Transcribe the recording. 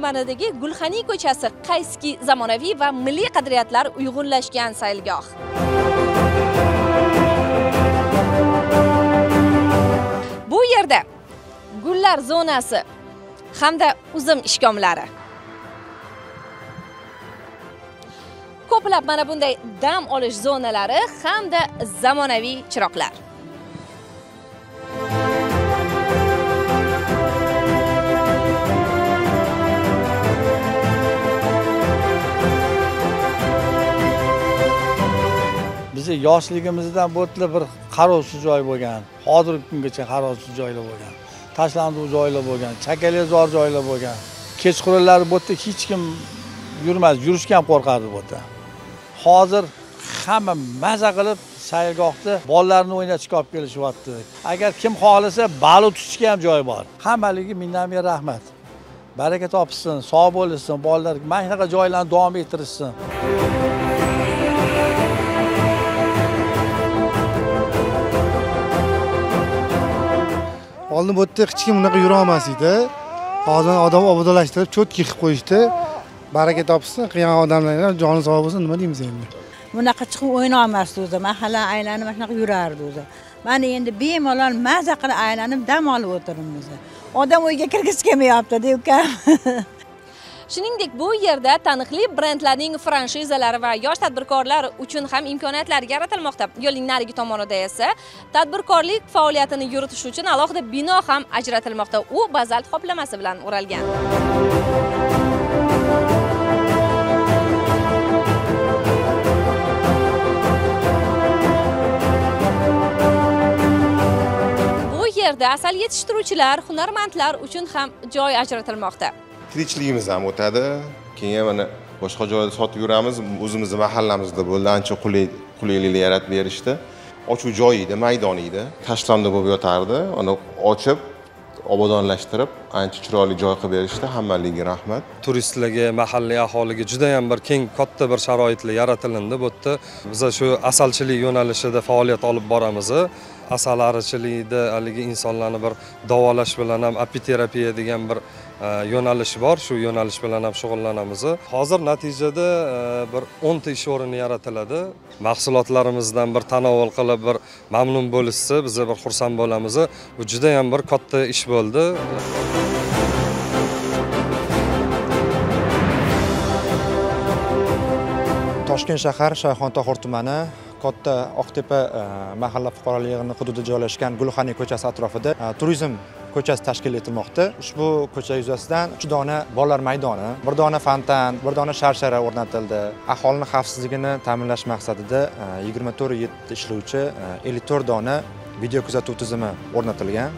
tumanidagi Gulxaniy ko'chasi qaysi zamonaviy va milliy qadriyatlar uyg'unlashgan sayilgoh. Bu yerda gullar zonasi hamda uzum ishkomlari. Ko'plab mana bunday dam olish zonalari hamda zamonaviy chiroqlar. Biz yoshligimizdan bo'tli bir qarovsiz joy bo'lgan, hozirgi kungacha qarovsiz joylar bo'lgan, tashlandiq joylar bo'lgan, chakalazor joylar bo'lgan. Kechqurunlari bo'tda hech kim yurmas, yurishga ham qo'rqardi bo'tda. Hozir hamma maza qilib sayilgohda bolalarni o'ynatishga olib kelishyapti. Agar kim xohlasa balut tutishga ham joy bor. Hammaliga minnatli rahmat. Baraka topsin, sog' bo'lsin, bolalar mana shunaqa joylarni davom ettirishsin. Oldin bu yerda hech kim unaqa yura olmas edi. Hozir odam obodonlashtirib, cho'tki qilib qo'yishdi. Baraka topsin, qilgan odamlarga joni sog' bo'lsin, nima deymiz endi. Bunaqa chiqib o'yna olmasdi o'zi. Mahalla aylanib mana shunaqa yurardi o'zi. Mana endi bemalol maza qilib aylanib dam olib o'tiribmiz. Odam uyga kirgisi kelmayapti-da, ukam. Shuningdek, bu yerda taniqli brendlarning franshizalari va yosh tadbirkorlar uchun ham imkoniyatlar yaratilmoqda. Yo'lning narigi tomonida esa tadbirkorlik faoliyatini yuritish uchun alohida bino ham ajratilmoqda. U bazalt qoplamasi bilan o'ralgan. Bu yerda asal yetishtiruvchilar, hunarmandlar uchun ham joy ajratilmoqda. Tirikchiligimiz ham o'tadi. Keyin mana boshqa joyda sotib yuramiz. O'zimizning mahallamizda bo'ldi, ancha qulayliklar yaratib berishdi. Ochuv joyi edi, maydon edi. Tashlandiq bo'lib yotardi. Uni ochib, obodonlashtirib, ancha chiroyli joy qilib berishdi. Hammaliga rahmat. Turistlarga, mahalliy aholiga juda ham bir keng, katta bir sharoitlar yaratilindi. Bu yerda biz shu asalchilik yo'nalishida faoliyat olib boramiz. Asal arichilikda haligi insonlarni bir davolash bilan ham apiterapiya degan bir yo'nalish bor. Shu yo'nalish bilan ham shug'ullanamiz. Hozir natijada bir 10 ta ish o'rni yaratiladi. Mahsulotlarimizdan bir tanovul qilib bir mamnun bo'lishsa, biz bir xursand bo'lamiz. Bu juda ham bir katta ish bo'ldi. Toshkent shahar Shayxontohur tumani Katta Oqtepa mahalla fuqarolik yig'ini hududida joylashgan Gulxaniy ko'chasi atrofida turizm ko'chasi tashkil etilmoqda. Ushbu ko'cha yuzasidan 3 dona bolalar maydoni, 1 dona fontan, 1 dona sharshara o'rnatildi. Aholining xavfsizligini ta'minlash maqsadida 24/7 ishlovchi 54 dona video kuzatuv tizimi o'rnatilgan.